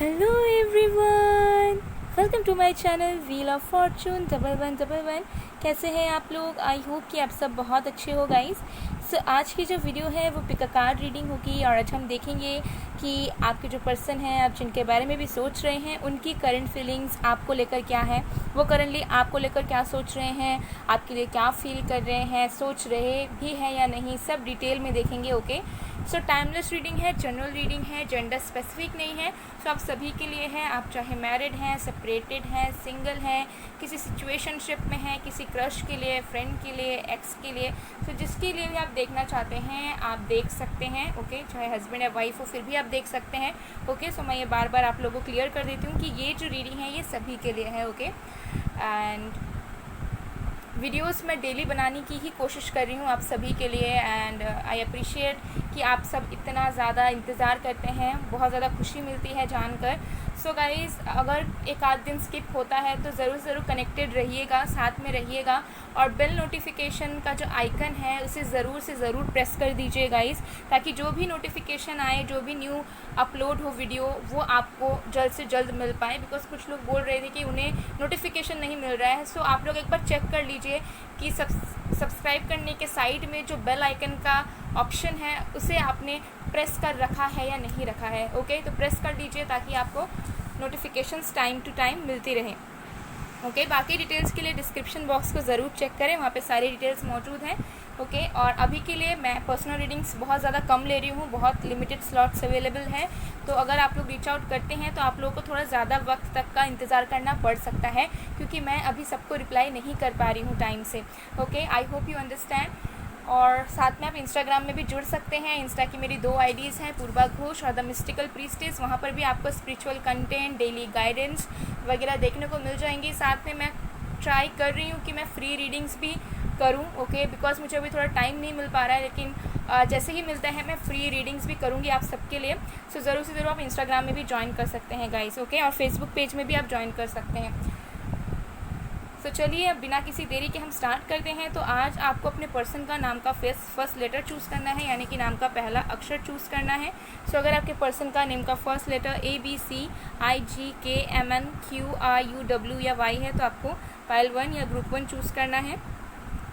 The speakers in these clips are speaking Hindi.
Hello everyone, welcome to my channel wheel of fortune 1111। कैसे हैं आप लोग? आई होप कि आप सब बहुत अच्छे हो गाइस। सो आज की जो वीडियो है वो पिक अ कार्ड रीडिंग होगी और आज हम देखेंगे कि आपके जो पर्सन हैं, आप जिनके बारे में भी सोच रहे हैं, उनकी करंट फीलिंग्स आपको लेकर क्या है, वो करंटली आपको लेकर क्या सोच रहे हैं, आपके लिए क्या फील कर रहे हैं, सोच रहे भी हैं या नहीं, सब डिटेल में देखेंगे। ओके, सो टाइमलेस रीडिंग है, जनरल रीडिंग है, जेंडर स्पेसिफिक नहीं है। सो आप सभी के लिए है, आप चाहे मैरिड हैं, सेपरेटेड हैं, सिंगल हैं, किसी सिचुएशनशिप में हैं, किसी क्रश के लिए, फ्रेंड के लिए, एक्स के लिए, सो जिसके लिए भी आप देखना चाहते हैं आप देख सकते हैं। ओके, चाहे हस्बैंड या वाइफ हो फिर भी आप देख सकते हैं। ओके, सो मैं ये बार बार आप लोगों को क्लियर कर देती हूँ कि ये जो रीडिंग है ये सभी के लिए है। ओके, एंड वीडियोस मैं डेली बनाने की ही कोशिश कर रही हूँ आप सभी के लिए, एंड आई अप्रिशिएट कि आप सब इतना ज़्यादा इंतज़ार करते हैं, बहुत ज़्यादा खुशी मिलती है जानकर। सो गाइज़, अगर एक आध दिन स्किप होता है तो ज़रूर कनेक्टेड रहिएगा, साथ में रहिएगा, और बेल नोटिफिकेशन का जो आइकन है उसे ज़रूर से ज़रूर प्रेस कर दीजिए गाइज़, ताकि जो भी नोटिफिकेशन आए, जो भी न्यू अपलोड हो वीडियो, वो आपको जल्द से जल्द मिल पाए। बिकॉज कुछ लोग बोल रहे थे कि उन्हें नोटिफिकेशन नहीं मिल रहा है। सो आप लोग एक बार चेक कर लीजिए कि सब्सक्राइब करने के साइड में जो बेल आइकन का ऑप्शन है उसे आपने प्रेस कर रखा है या नहीं रखा है। ओके, तो प्रेस कर दीजिए ताकि आपको नोटिफिकेशंस टाइम टू टाइम मिलती रहे। ओके, बाकी डिटेल्स के लिए डिस्क्रिप्शन बॉक्स को ज़रूर चेक करें, वहाँ पे सारी डिटेल्स मौजूद हैं। ओके, और अभी के लिए मैं पर्सनल रीडिंग्स बहुत ज़्यादा कम ले रही हूँ, बहुत लिमिटेड स्लॉट्स अवेलेबल हैं। तो अगर आप लोग रीच आउट करते हैं तो आप लोगों को थोड़ा ज़्यादा वक्त तक का इंतज़ार करना पड़ सकता है, क्योंकि मैं अभी सबको रिप्लाई नहीं कर पा रही हूँ टाइम से। Okay, I hope you understand. और साथ में आप इंस्टाग्राम में भी जुड़ सकते हैं। इंस्टा की मेरी 2 आईडीज़ हैं, पूर्वा घोष और द मिस्टिकल प्रीस्टेस। वहाँ पर भी आपको स्पिरिचुअल कंटेंट, डेली गाइडेंस वगैरह देखने को मिल जाएंगी। साथ में मैं ट्राई कर रही हूँ कि मैं फ्री रीडिंग्स भी करूँ। ओके, बिकॉज मुझे अभी थोड़ा टाइम नहीं मिल पा रहा है, लेकिन जैसे ही मिलता है मैं फ्री रीडिंग्स भी करूँगी आप सबके लिए। सो ज़रूर से ज़रूर आप इंस्टाग्राम में भी ज्वाइन कर सकते हैं गाइस। ओके, और फेसबुक पेज में भी आप ज्वाइन कर सकते हैं। तो चलिए अब बिना किसी देरी के हम स्टार्ट करते हैं। तो आज आपको अपने पर्सन का नाम का फर्स्ट लेटर चूज़ करना है, यानी कि नाम का पहला अक्षर चूज़ करना है। सो अगर आपके पर्सन का नेम का फर्स्ट लेटर ABCIGKMNQRUW या Y है तो आपको पाइल 1 या ग्रुप 1 चूज़ करना है।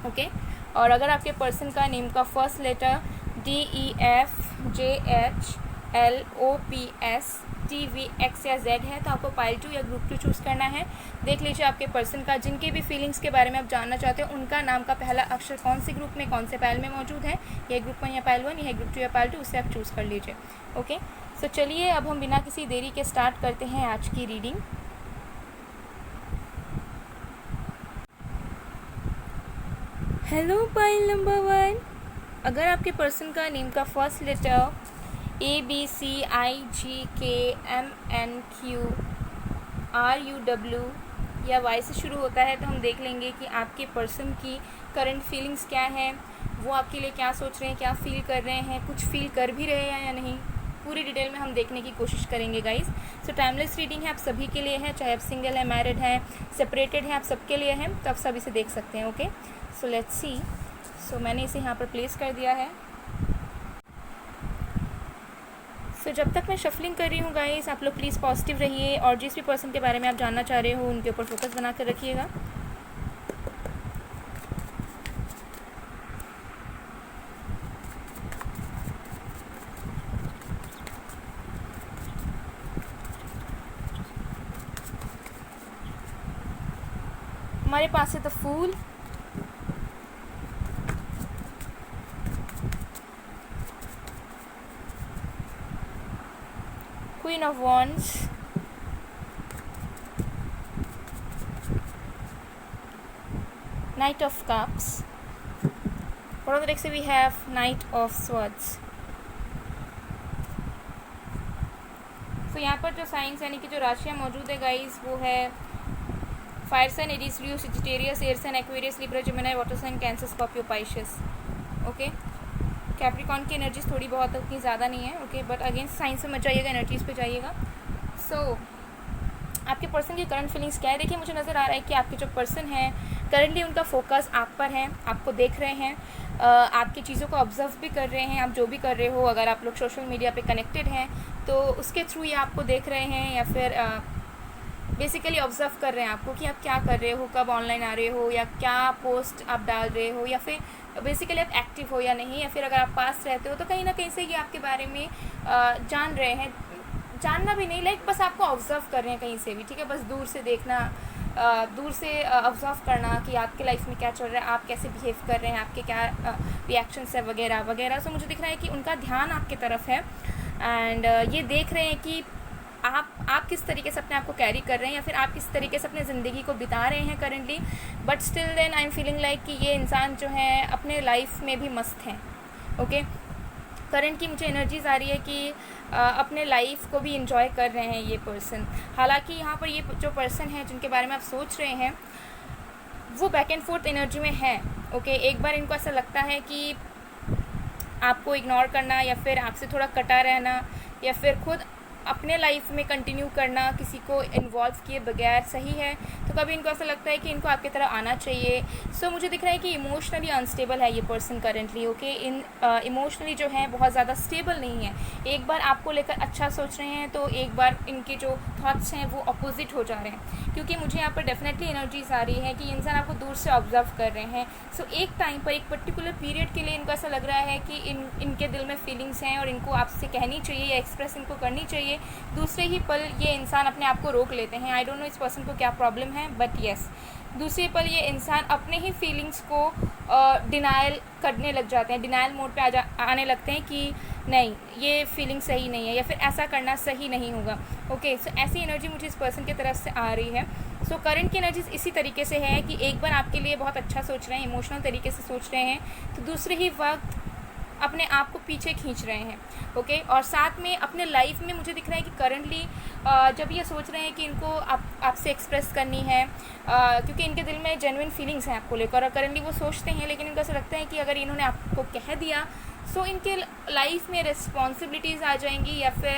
ओके, और अगर आपके पर्सन का नेम का फर्स्ट लेटर DEFJHLOPSTVX या Z है तो आपको पाइल 2 या ग्रुप 2 चूज़ करना है। देख लीजिए आपके पर्सन का, जिनके भी फीलिंग्स के बारे में आप जानना चाहते हो, उनका नाम का पहला अक्षर कौन से ग्रुप में, कौन से पाइल में मौजूद है। यह ग्रुप 1 या पाइल 1, यह ग्रुप 2 या पाइल 2, उससे आप चूज़ कर लीजिए। ओके, सो चलिए अब हम बिना किसी देरी के स्टार्ट करते हैं आज की रीडिंग। हेलो पाइल नंबर 1, अगर आपके पर्सन का नेम का फर्स्ट लेटर ABCIGKMNQRUW या Y से शुरू होता है तो हम देख लेंगे कि आपके पर्सन की करंट फीलिंग्स क्या है, वो आपके लिए क्या सोच रहे हैं, क्या फील कर रहे हैं, कुछ फील कर भी रहे हैं या नहीं, पूरी डिटेल में हम देखने की कोशिश करेंगे गाइस। सो टाइमलेस रीडिंग है, आप सभी के लिए है, चाहे आप सिंगल है, मैरिड है, सेपरेटेड है, आप सबके लिए है, तो आप सब इसे देख सकते हैं। Okay, so let's see. सो मैंने इसे यहाँ पर प्लेस कर दिया है। सो जब तक मैं शफलिंग कर रही हूँ गाइस, आप लोग प्लीज़ पॉजिटिव रहिए और जिस भी पर्सन के बारे में आप जानना चाह रहे हो उनके ऊपर फोकस बना कर रखिएगा। हमारे पास है the fool, Queen of Wands, Knight of Cups, और अगर एक से we have Knight of Swords। तो यहाँ पर जो साइंस यानी कि जो राशियाँ मौजूद है गाइस वो है fire sign, Aries, Leo, Sagittarius, air sign, Aquarius, Libra, Gemini, water sign, Cancer, Scorpio, Pisces. Okay, Capricorn की एनर्जीज थोड़ी बहुत उतनी ज़्यादा नहीं है। ओके, बट अगेन साइंस में मत जाइएगा, एनर्जीज़ पे जाइएगा। सो आपके पर्सन की करंट फीलिंग्स क्या है? देखिए, मुझे नज़र आ रहा है कि आपके जो पर्सन हैं करंटली उनका फोकस आप पर है, आपको देख रहे हैं, आपकी चीज़ों को ऑब्जर्व भी कर रहे हैं। आप जो भी कर रहे हो, अगर आप लोग सोशल मीडिया पे कनेक्टेड हैं तो उसके थ्रू ये आपको देख रहे हैं, या फिर बेसिकली ऑब्जर्व कर रहे हैं आपको कि आप क्या कर रहे हो, कब ऑनलाइन आ रहे हो, या क्या पोस्ट आप डाल रहे हो, या फिर बेसिकली आप एक्टिव हो या नहीं, या फिर अगर आप पास रहते हो तो कहीं ना कहीं से ये आपके बारे में जान रहे हैं। जानना भी नहीं, लाइक बस आपको ऑब्जर्व कर रहे हैं कहीं से भी, ठीक है। बस दूर से देखना, दूर से ऑब्जर्व करना कि आपके लाइफ में क्या चल रहा है, आप कैसे बिहेव कर रहे हैं, आपके क्या रिएक्शंस है वगैरह वगैरह। सो मुझे दिख रहा है कि उनका ध्यान आपके तरफ है, एंड ये देख रहे हैं कि आप किस तरीके से अपने आप को कैरी कर रहे हैं, या फिर आप किस तरीके से अपने ज़िंदगी को बिता रहे हैं currently. But still then I am feeling like कि ये इंसान जो है अपने लाइफ में भी मस्त हैं। ओके, करंट की मुझे एनर्जीज आ रही है कि अपने लाइफ को भी इंजॉय कर रहे हैं ये पर्सन। हालांकि यहाँ पर ये जो पर्सन है जिनके बारे में आप सोच रहे हैं वो बैक एंड फोर्थ एनर्जी में है। ओके, एक बार इनको ऐसा लगता है कि आपको इग्नोर करना, या फिर आपसे थोड़ा कटा रहना, या फिर खुद अपने लाइफ में कंटिन्यू करना किसी को इन्वॉल्व किए बगैर सही है। तो कभी इनको ऐसा लगता है कि इनको आपकी तरह आना चाहिए। सो मुझे दिख रहा है कि इमोशनली अनस्टेबल है ये पर्सन करंटली। ओके, इमोशनली जो है बहुत ज़्यादा स्टेबल नहीं है। एक बार आपको लेकर अच्छा सोच रहे हैं तो एक बार इनके जो थॉट्स हैं वो अपोजिट हो जा रहे हैं, क्योंकि मुझे यहाँ पर डेफिनेटली एनर्जीज आ रही है कि इंसान आपको दूर से ऑब्जर्व कर रहे हैं। सो एक टाइम पर, एक पर्टिकुलर पीरियड के लिए इनको ऐसा लग रहा है कि इनके दिल में फीलिंग्स हैं और इनको आपसे कहनी चाहिए या एक्सप्रेस इनको करनी चाहिए। दूसरे ही पल ये इंसान अपने आप को रोक लेते हैं। आई डोंट नो इस पर्सन को क्या प्रॉब्लम है, बट येस, दूसरे पल ये इंसान अपने ही फीलिंग्स को डिनायल करने लग जाते हैं, डिनायल मोड पे आने लगते हैं कि नहीं, ये फीलिंग सही नहीं है, या फिर ऐसा करना सही नहीं होगा। ओके, सो ऐसी एनर्जी मुझे इस पर्सन की तरफ से आ रही है। सो करंट की एनर्जीज इसी तरीके से है कि एक बार आपके लिए बहुत अच्छा सोच रहे हैं, इमोशनल तरीके से सोच रहे हैं, तो दूसरे ही वक्त अपने आप को पीछे खींच रहे हैं। ओके, और साथ में अपने लाइफ में मुझे दिख रहा है कि करंटली जब ये सोच रहे हैं कि इनको आपसे एक्सप्रेस करनी है, क्योंकि इनके दिल में जेन्युइन fillings हैं आपको लेकर, और करंटली वो सोचते हैं, लेकिन इनको ऐसा लगता है कि अगर इन्होंने आपको कह दिया सो इनके लाइफ में रिस्पॉन्सिबिलिटीज़ आ जाएंगी, या फिर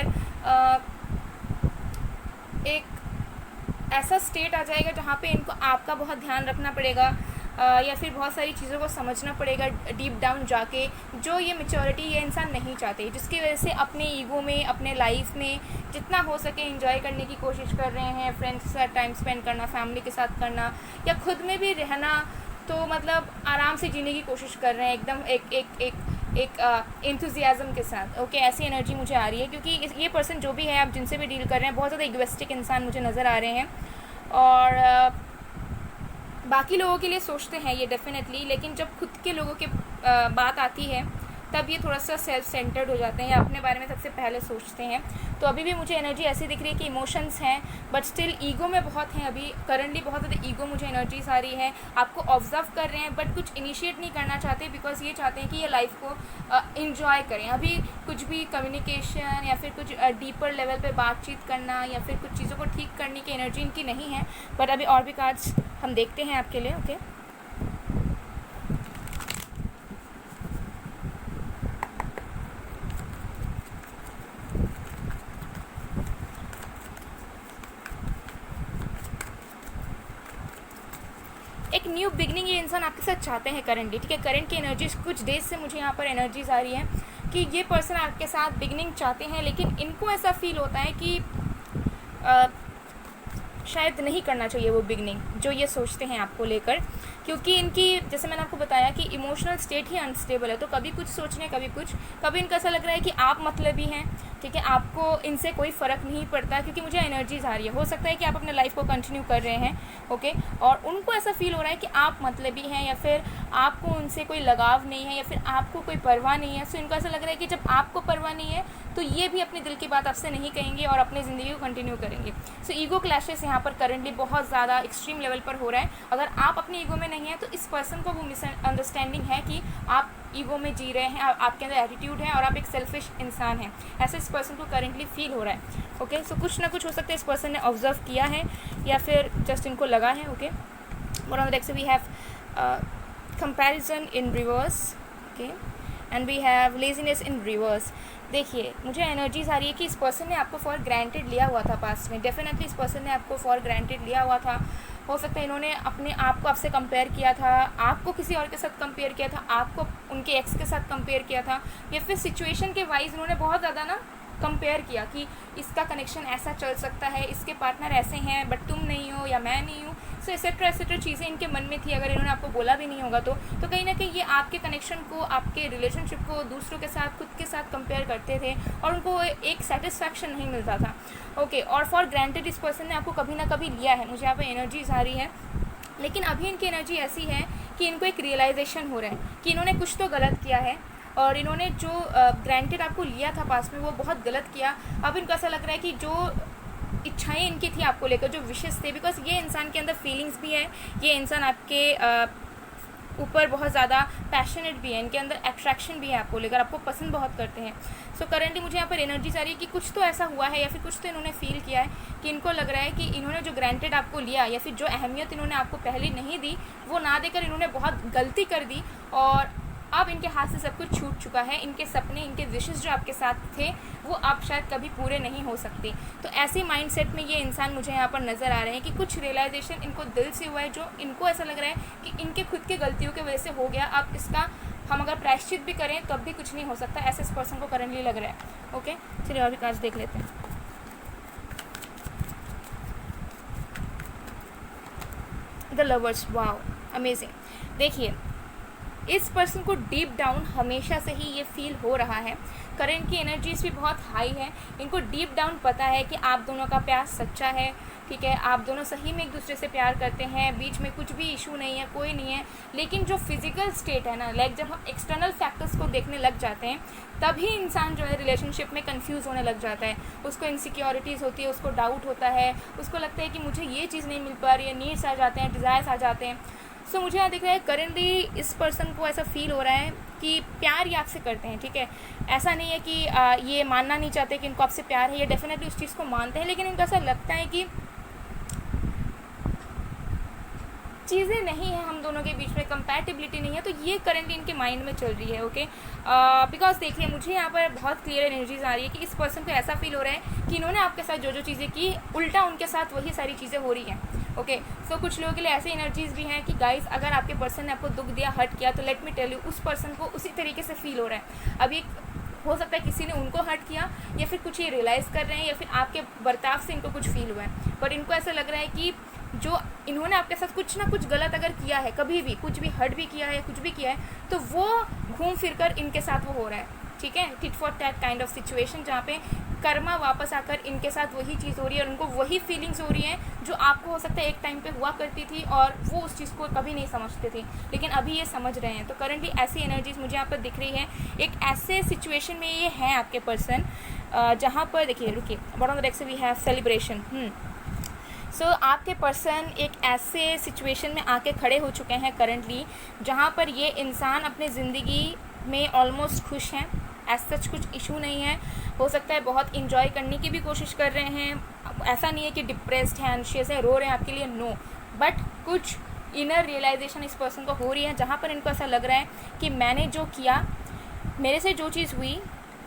एक ऐसा स्टेट आ जाएगा जहाँ पे इनको आपका बहुत ध्यान रखना पड़ेगा, या फिर बहुत सारी चीज़ों को समझना पड़ेगा डीप डाउन जाके, जो ये मैच्योरिटी ये इंसान नहीं चाहते, जिसकी वजह से अपने ईगो में, अपने लाइफ में जितना हो सके एंजॉय करने की कोशिश कर रहे हैं, फ्रेंड्स के साथ टाइम स्पेंड करना, फैमिली के साथ करना, या खुद में भी रहना, तो मतलब आराम से जीने की कोशिश कर रहे हैं एकदम एक एंथुजियाज़म के साथ। ओके, ऐसी एनर्जी मुझे आ रही है, क्योंकि ये पर्सन जो भी है, आप जिनसे भी डील कर रहे हैं, बहुत ज़्यादा इगोइस्टिक इंसान मुझे नज़र आ रहे हैं, और बाकी लोगों के लिए सोचते हैं ये डेफिनेटली, लेकिन जब खुद के लोगों के बात आती है तब ये थोड़ा सा सेल्फ सेंटर्ड हो जाते हैं, या अपने बारे में सबसे पहले सोचते हैं। तो अभी भी मुझे एनर्जी ऐसी दिख रही है कि इमोशंस हैं, बट स्टिल ईगो में बहुत हैं अभी। करंटली बहुत ज़्यादा ईगो मुझे एनर्जीज आ रही है। आपको ऑब्जर्व कर रहे हैं, बट कुछ इनिशिएट नहीं करना चाहते, बिकॉज ये चाहते हैं कि ये लाइफ को इंजॉय करें। अभी कुछ भी कम्युनिकेशन या फिर कुछ डीपर लेवल पे बातचीत करना, या फिर कुछ चीज़ों को ठीक करने की एनर्जी इनकी नहीं है। बट अभी और भी कार्ड्स हम देखते हैं आपके लिए। ओके, एक न्यू बिगनिंग ये इंसान आपके साथ चाहते हैं करंटली, ठीक है। करंट की एनर्जीज कुछ डेज से मुझे यहाँ पर एनर्जीज आ रही है कि ये पर्सन आपके साथ बिगनिंग चाहते हैं, लेकिन इनको ऐसा फील होता है कि शायद नहीं करना चाहिए वो बिगनिंग जो ये सोचते हैं आपको लेकर, क्योंकि इनकी, जैसे मैंने आपको बताया कि इमोशनल स्टेट ही अनस्टेबल है। तो कभी कुछ सोच रहे हैं, कभी कुछ, कभी इनको ऐसा लग रहा है कि आप मतलबी हैं, ठीक है, आपको इनसे कोई फ़र्क नहीं पड़ता, क्योंकि मुझे एनर्जीज आ रही है। हो सकता है कि आप अपने लाइफ को कंटिन्यू कर रहे हैं, ओके, और उनको ऐसा फील हो रहा है कि आप मतलबी हैं, या फिर आपको उनसे कोई लगाव नहीं है, या फिर आपको कोई परवाह नहीं है। सो इनको ऐसा लग रहा है कि जब आपको परवाह नहीं है तो ये भी अपने दिल की बात आपसे नहीं कहेंगे और अपनी ज़िंदगी को कंटिन्यू करेंगे। सो ईगो क्लैशेस यहाँ पर करंटली बहुत ज़्यादा एक्सट्रीम लेवल पर हो रहा है। अगर आप अपने ईगो में नहीं है तो इस पर्सन को वो मिसअंडरस्टैंडिंग है कि आप ईगो में जी रहे हैं, आपके अंदर एटीट्यूड है और आप एक सेल्फिश इंसान हैं, ऐसा इस पर्सन को करंटली फील हो रहा है। ओके, सो कुछ ना कुछ हो सकता है इस पर्सन ने ऑब्जर्व किया है, या फिर जस्ट इनको लगा है। Okay, one of the next we have comparison in reverse, okay, and we have laziness in reverse. देखिए, मुझे एनर्जीज आ रही है कि इस पर्सन ने आपको फॉर ग्रांटेड लिया हुआ था पास्ट में। डेफिनेटली इस पर्सन ने आपको फॉर ग्रांटेड लिया हुआ था, हो सकता है इन्होंने अपने आप को आपसे कंपेयर किया था, आपको किसी और के साथ कंपेयर किया था, आपको उनके एक्स के साथ कंपेयर किया था, या फिर सिचुएशन के वाइज इन्होंने बहुत ज़्यादा ना कंपेयर किया कि इसका कनेक्शन ऐसा चल सकता है, इसके पार्टनर ऐसे हैं बट तुम नहीं हो या मैं नहीं हूँ। सो एसेट्रा चीज़ें इनके मन में थी, अगर इन्होंने आपको बोला भी नहीं होगा तो कहीं ना कहीं ये आपके कनेक्शन को, आपके रिलेशनशिप को दूसरों के साथ, खुद के साथ कंपेयर करते थे और उनको एक सेटिस्फैक्शन नहीं मिलता था। ओके, और फॉर ग्रांटेड इस पर्सन ने आपको कभी ना कभी लिया है, मुझे यहाँ पर एनर्जीज आ रही है। लेकिन अभी इनकी एनर्जी ऐसी है कि इनको एक रियलाइजेशन हो रहा है कि इन्होंने कुछ तो गलत किया है और इन्होंने जो ग्रांटेड आपको लिया था पास में वो बहुत गलत किया। अब इनको ऐसा लग रहा है कि जो इच्छाएं इनकी थी आपको लेकर, जो विशेष थे, बिकॉज ये इंसान के अंदर फीलिंग्स भी है, ये इंसान आपके ऊपर बहुत ज़्यादा पैशनेट भी है, इनके अंदर अट्रैक्शन भी है आपको लेकर, आपको पसंद बहुत करते हैं। सो करेंटली मुझे यहाँ पर एनर्जी आ रही है कि कुछ तो ऐसा हुआ है या फिर कुछ तो इन्होंने फील किया है कि इनको लग रहा है कि इन्होंने जो ग्रांटेड आपको लिया या फिर जो अहमियत इन्होंने आपको पहले नहीं दी वो ना देकर इन्होंने बहुत गलती कर दी और अब इनके हाथ से सब कुछ छूट चुका है। इनके सपने, इनके विशेष जो आपके साथ थे वो अब शायद कभी पूरे नहीं हो सकते। तो ऐसे माइंडसेट में ये इंसान मुझे यहाँ पर नज़र आ रहे हैं कि कुछ रियलाइजेशन इनको दिल से हुआ है, जो इनको ऐसा लग रहा है कि इनके खुद के गलतियों की वजह से हो गया। अब इसका हम अगर प्रायश्चित भी करें तब भी कुछ नहीं हो सकता, ऐसे इस पर्सन को करेंटली लग रहा है। ओके, चलिए और भी कार्ड्स देख लेते हैं। The lovers, wow, amazing. देखिए, इस पर्सन को डीप डाउन हमेशा से ही ये फील हो रहा है, करंट की एनर्जीज भी बहुत हाई है, इनको डीप डाउन पता है कि आप दोनों का प्यार सच्चा है, ठीक है, आप दोनों सही में एक दूसरे से प्यार करते हैं, बीच में कुछ भी इशू नहीं है, कोई नहीं है। लेकिन जो फिजिकल स्टेट है ना, लाइक जब हम एक्सटर्नल फैक्टर्स को देखने लग जाते हैं तभी इंसान जो है रिलेशनशिप में कंफ्यूज होने लग जाता है। उसको इनसिक्योरिटीज़ होती है, उसको डाउट होता है, उसको लगता है कि मुझे ये चीज़ नहीं मिल पा रही है, नीड्स आ जाते हैं, डिज़ायर्स आ जाते हैं। सो मुझे यहाँ दिख रहा है करेंटली इस पर्सन को ऐसा फील हो रहा है कि प्यार ये आपसे करते हैं, ठीक है, ऐसा नहीं है कि ये मानना नहीं चाहते कि इनको आपसे प्यार है, ये डेफिनेटली उस चीज़ को मानते हैं, लेकिन इनको ऐसा लगता है कि चीज़ें नहीं है हम दोनों के बीच में, कंपैटिबिलिटी नहीं है। तो ये करेंटली इनके माइंड में चल रही है। ओके, बिकॉज देखिए मुझे यहाँ पर बहुत क्लियर एनर्जीज आ रही है कि इस पर्सन को ऐसा फील हो रहा है कि इन्होंने आपके साथ जो जो चीज़ें की उल्टा उनके साथ वही सारी चीज़ें हो रही हैं। ओके, सो कुछ लोगों के लिए ऐसे एनर्जीज भी हैं कि गाइस अगर आपके पर्सन ने आपको दुख दिया, हर्ट किया, तो लेट मी टेल यू उस पर्सन को उसी तरीके से फील हो रहा है। अभी हो सकता है किसी ने उनको हर्ट किया या फिर कुछ ये रियलाइज़ कर रहे हैं या फिर आपके बर्ताव से इनको कुछ फील हुआ है, पर इनको ऐसा लग रहा है कि जो इन्होंने आपके साथ कुछ ना कुछ गलत अगर किया है, कभी भी कुछ भी हर्ट भी किया है, कुछ भी किया है, तो वो घूम फिर कर इनके साथ वो हो रहा है, ठीक है, tit for tat kind of situation, जहाँ पे कर्मा वापस आकर इनके साथ वही चीज़ हो रही है और उनको वही फीलिंग्स हो रही हैं जो आपको हो सकता है एक टाइम पे हुआ करती थी और वो उस चीज़ को कभी नहीं समझते थे, लेकिन अभी ये समझ रहे हैं। तो करंटली ऐसी एनर्जीज मुझे यहाँ पर दिख रही है। एक ऐसे सिचुएशन में ये हैं आपके पर्सन जहाँ पर देखिए, रुकिए, बॉटम ऑफ द डेक से वी हैव सेलिब्रेशन। सो आपके पर्सन एक ऐसे सिचुएशन में आके खड़े हो चुके हैं करंटली जहाँ पर ये इंसान अपने ज़िंदगी में ऑलमोस्ट खुश हैं, एज सच कुछ इशू नहीं है। हो सकता है बहुत इंजॉय करने की भी कोशिश कर रहे हैं, ऐसा नहीं है कि डिप्रेस्ड हैं, एंशियस है, रो रहे हैं आपके लिए, नो, बट कुछ इनर रियलाइजेशन इस पर्सन को हो रही है जहाँ पर इनको ऐसा लग रहा है कि मैंने जो किया, मेरे से जो चीज़ हुई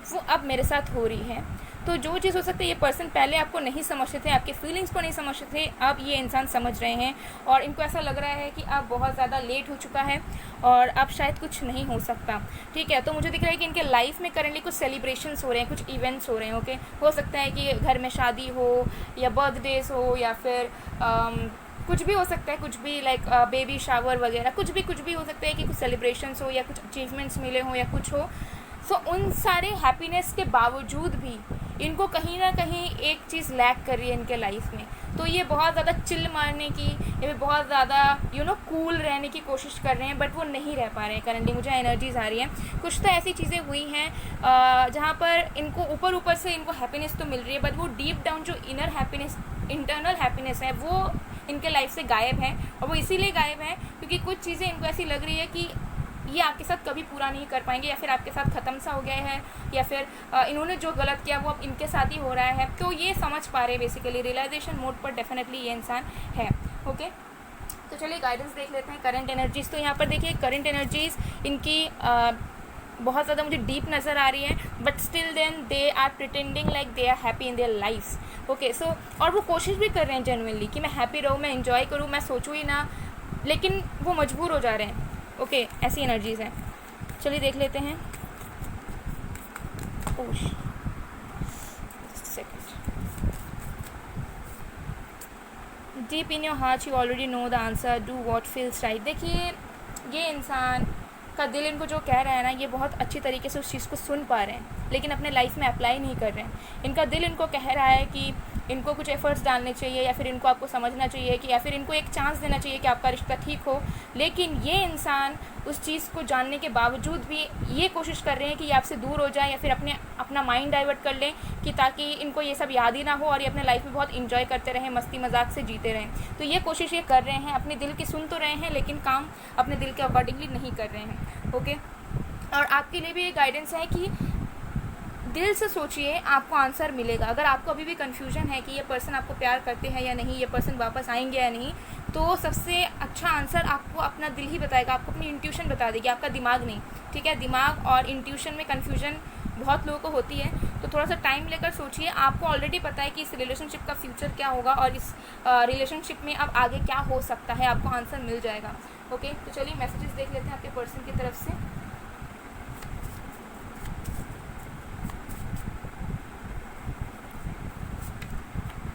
वो अब मेरे साथ हो रही है। तो जो चीज़ हो सकती है ये पर्सन पहले आपको नहीं समझते थे, आपके फीलिंग्स को नहीं समझते थे, अब ये इंसान समझ रहे हैं और इनको ऐसा लग रहा है कि अब बहुत ज़्यादा लेट हो चुका है और अब शायद कुछ नहीं हो सकता, ठीक है। तो मुझे दिख रहा है कि इनके लाइफ में करेंटली कुछ सेलिब्रेशंस हो रहे हैं, कुछ इवेंट्स हो रहे हैं। ओके, हो सकता है कि घर में शादी हो या बर्थडेज हो या फिर कुछ भी हो सकता है, कुछ भी लाइक बेबी शावर वगैरह, कुछ भी हो सकता है कि कुछ सेलिब्रेशंस हो या कुछ अचीवमेंट्स मिले हो या कुछ हो। सो उन सारे हैप्पीनेस के बावजूद भी इनको कहीं ना कहीं एक चीज़ लैक कर रही है इनके लाइफ में। तो ये बहुत ज़्यादा चिल मारने की या फिर बहुत ज़्यादा कूल रहने की कोशिश कर रहे हैं, बट वो नहीं रह पा रहे हैं। करंटली मुझे एनर्जीज आ रही हैं, कुछ तो ऐसी चीज़ें हुई हैं जहाँ पर इनको ऊपर से इनको हैप्पीनेस तो मिल रही है, बट वो डीप डाउन जो इनर हैप्पीनेस, इंटरनल हैप्पीनेस है, वो इनके लाइफ से गायब है। और वो इसीलिए गायब है क्योंकि कुछ चीज़ें इनको ऐसी लग रही है कि ये आपके साथ कभी पूरा नहीं कर पाएंगे या फिर आपके साथ ख़त्म सा हो गया है या फिर इन्होंने जो गलत किया वो अब इनके साथ ही हो रहा है। तो ये समझ पा रहे हैं, बेसिकली रियलाइजेशन मोड पर डेफिनेटली ये इंसान है। ओके, तो चलिए गाइडेंस देख लेते हैं। करंट एनर्जीज़, तो यहाँ पर देखिए करंट एनर्जीज़ इनकी बहुत ज़्यादा मुझे डीप नज़र आ रही है, but still then they are pretending like they are happy in their life. Okay, so और वो कोशिश भी कर रहे हैं जेन्युइनली कि मैं हैप्पी रहूँ, मैं इन्जॉय करूँ, मैं सोचूँ ही ना, लेकिन वो मजबूर हो जा रहे हैं। ओके, ऐसी एनर्जीज़ हैं। चलिए देख लेते हैं। Oh second. Deep in your heart you already know the answer, do what feels right. देखिए, ये इंसान का दिल इनको जो कह रहा है ना, ये बहुत अच्छी तरीके से उस चीज़ को सुन पा रहे हैं, लेकिन अपने लाइफ में अप्लाई नहीं कर रहे हैं। इनका दिल इनको कह रहा है कि इनको कुछ एफर्ट्स डालने चाहिए, या फिर इनको आपको समझना चाहिए, कि या फिर इनको एक चांस देना चाहिए कि आपका रिश्ता ठीक हो। लेकिन ये इंसान उस चीज़ को जानने के बावजूद भी ये कोशिश कर रहे हैं कि ये आपसे दूर हो जाए, या फिर अपना माइंड डाइवर्ट कर लें, कि ताकि इनको ये सब याद ही ना हो और ये अपने लाइफ में बहुत इंजॉय करते रहें, मस्ती मजाक से जीते रहें। तो ये कोशिश ये कर रहे हैं, अपने दिल की सुन तो रहे हैं, लेकिन काम अपने दिल के अकॉर्डिंगली नहीं कर रहे हैं। ओके, और आपके लिए भी ये गाइडेंस है कि दिल से सोचिए, आपको आंसर मिलेगा। अगर आपको अभी भी कन्फ्यूजन है कि ये पर्सन आपको प्यार करते हैं या नहीं, ये पर्सन वापस आएंगे या नहीं, तो सबसे अच्छा आंसर आपको अपना दिल ही बताएगा, आपको अपनी इंट्यूशन बता देगी, आपका दिमाग नहीं। ठीक है, दिमाग और इंट्यूशन में कन्फ्यूजन बहुत लोगों को होती है, तो थोड़ा सा टाइम लेकर सोचिए। आपको ऑलरेडी पता है कि इस रिलेशनशिप का फ्यूचर क्या होगा और इस रिलेशनशिप में अब आगे क्या हो सकता है, आपको आंसर मिल जाएगा। ओके, तो चलिए मैसेजेस देख लेते हैं आपके पर्सन की तरफ से।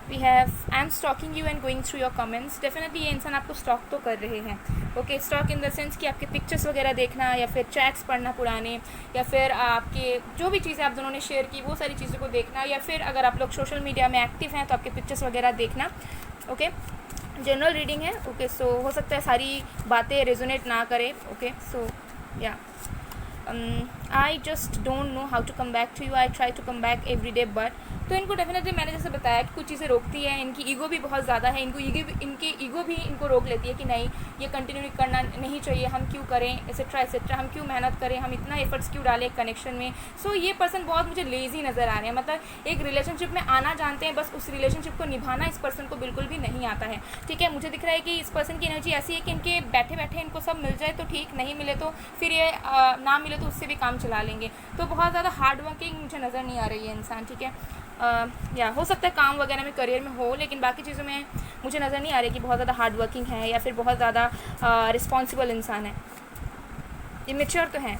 We have I am stalking you and going through your comments. Definitely ये इंसान आपको स्टॉक तो कर रहे हैं। Okay, stalk in the sense कि आपके पिक्चर्स वगैरह देखना, या फिर चैट्स पढ़ना पुराने, या फिर आपके जो भी चीज़ें आप दोनों ने शेयर की वो सारी चीज़ों को देखना, या फिर अगर आप लोग सोशल मीडिया में एक्टिव हैं तो आपके पिक्चर्स वगैरह देखना। ओके, जनरल रीडिंग है। ओके, सो हो सकता है सारी बातें रेजोनेट ना करें। Okay, so yeah I just don't know how to come back to you, I try to come back every day but. तो इनको डेफिनेटली मैंने जैसे बताया कि कुछ चीज़ें रोकती है, इनकी ईगो भी बहुत ज़्यादा है, इनकी ईगो भी इनको रोक लेती है कि नहीं, ये कंटिन्यू करना नहीं चाहिए, हम क्यों करें एसेट्रा एसेट्रा, हम क्यों मेहनत करें, हम इतना एफर्ट्स क्यों डालें कनेक्शन में। सो ये पर्सन बहुत मुझे लेज़ी नज़र आ रहे हैं, मतलब एक रिलेशनशिप में आना जानते हैं, बस उस रिलेशनशिप को निभाना इस पर्सन को बिल्कुल भी नहीं आता है। ठीक है, मुझे दिख रहा है कि इस पर्सन की एनर्जी ऐसी है कि इनके बैठे बैठे इनको सब मिल जाए तो ठीक, नहीं मिले तो फिर ये ना मिले तो उससे भी काम चला लेंगे। तो बहुत ज़्यादा हार्ड वर्किंग मुझे नज़र नहीं आ रही है इंसान। ठीक है, या हो सकता है काम वगैरह में करियर में हो, लेकिन बाकी चीज़ों में मुझे नज़र नहीं आ रही कि बहुत ज़्यादा हार्ड वर्किंग है या फिर बहुत ज़्यादा रिस्पॉन्सिबल इंसान है। ये मेच्योर तो है।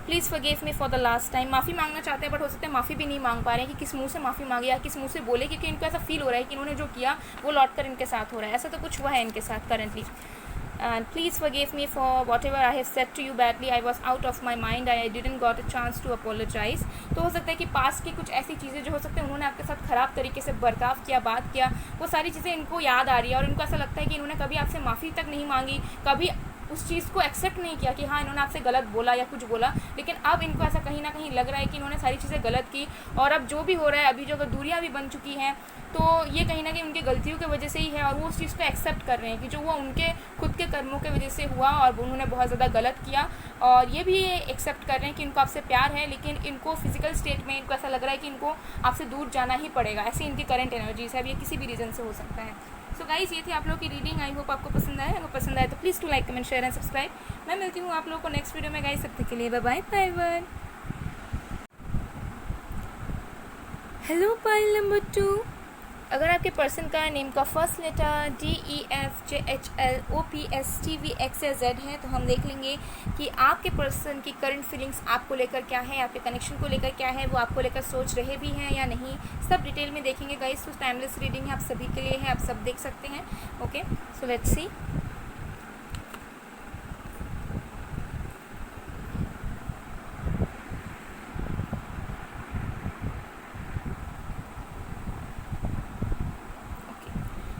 Please forgive me for the last time. माफ़ी मांगना चाहते हैं, बट हो सकता है माफ़ी भी नहीं मांग पा रहे हैं कि किस मुंह से माफ़ी मांगे या किस मुंह से बोले, क्योंकि इनको ऐसा फील हो रहा है कि इन्होंने जो किया वो लौट कर इनके साथ हो रहा है। ऐसा तो कुछ हुआ है इनके साथ currently. And please forgive me for whatever I have said to you badly. I was out of my mind. I didn't got a chance to apologize. तो हो सकता है कि पास्ट की कुछ ऐसी चीज़ें जो हो सकता है उन्होंने आपके साथ ख़राब तरीके से बर्ताव किया, बात किया, वो सारी चीज़ें इनको याद आ रही है और इनको ऐसा लगता है कि इन्होंने कभी आपसे माफ़ी तक नहीं मांगी, कभी उस चीज़ को एक्सेप्ट नहीं किया कि हाँ इन्होंने आपसे गलत बोला या कुछ बोला। लेकिन अब इनको ऐसा कहीं ना कहीं लग रहा है कि इन्होंने सारी चीज़ें गलत की, और अब जो भी हो रहा है, अभी जो अगर दूरियाँ भी बन चुकी हैं, तो ये कहीं ना कहीं उनकी गलतियों की वजह से ही है, और वो उस चीज़ को एक्सेप्ट कर रहे हैं कि जो हुआ उनके खुद के कर्मों की वजह से हुआ और उन्होंने बहुत ज़्यादा गलत किया। और ये भी एक्सेप्ट कर रहे हैं कि इनको आपसे प्यार है, लेकिन इनको फिजिकल स्टेट में इनको ऐसा लग रहा है कि इनको आपसे दूर जाना ही पड़ेगा। ऐसी इनकी करंट एनर्जीज है, अब ये किसी भी रीज़न से हो सकता है। सो गाइस, ये थी आप लोगों की रीडिंग। आई होप आपको पसंद आए। अगर पसंद आए तो please to like, comment, share and subscribe. मैं मिलती हूँ आप लोगों को नेक्स्ट वीडियो में गाइस। तब तक के लिए bye bye bye. Hello pile number 2। अगर आपके पर्सन का नेम का फर्स्ट लेटर DEFJHLOPSTVXZ है, तो हम देख लेंगे कि आपके पर्सन की करंट फीलिंग्स आपको लेकर क्या है, आपके कनेक्शन को लेकर क्या है, वो आपको लेकर सोच रहे भी हैं या नहीं, सब डिटेल में देखेंगे गाइस। तो टाइमलेस रीडिंग है, आप सभी के लिए है, आप सब देख सकते हैं। Okay, so let's see.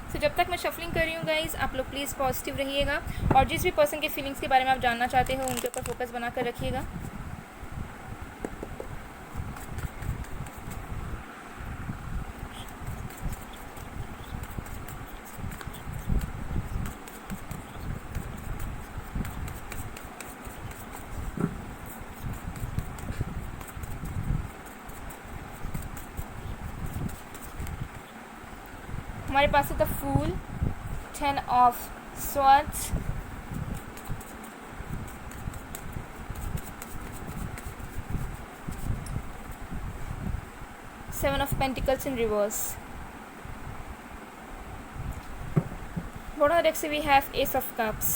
तो जब तक मैं शफलिंग कर रही हूँ गाइज, आप लोग प्लीज़ पॉजिटिव रहिएगा, और जिस भी पर्सन के फीलिंग्स के बारे में आप जानना चाहते हो उनके ऊपर फोकस बना कर रखिएगा। हमारे पास है the fool, 10 of swords, 7 of Pentacles in reverse. Bottom of the deck से we have Ace of Cups.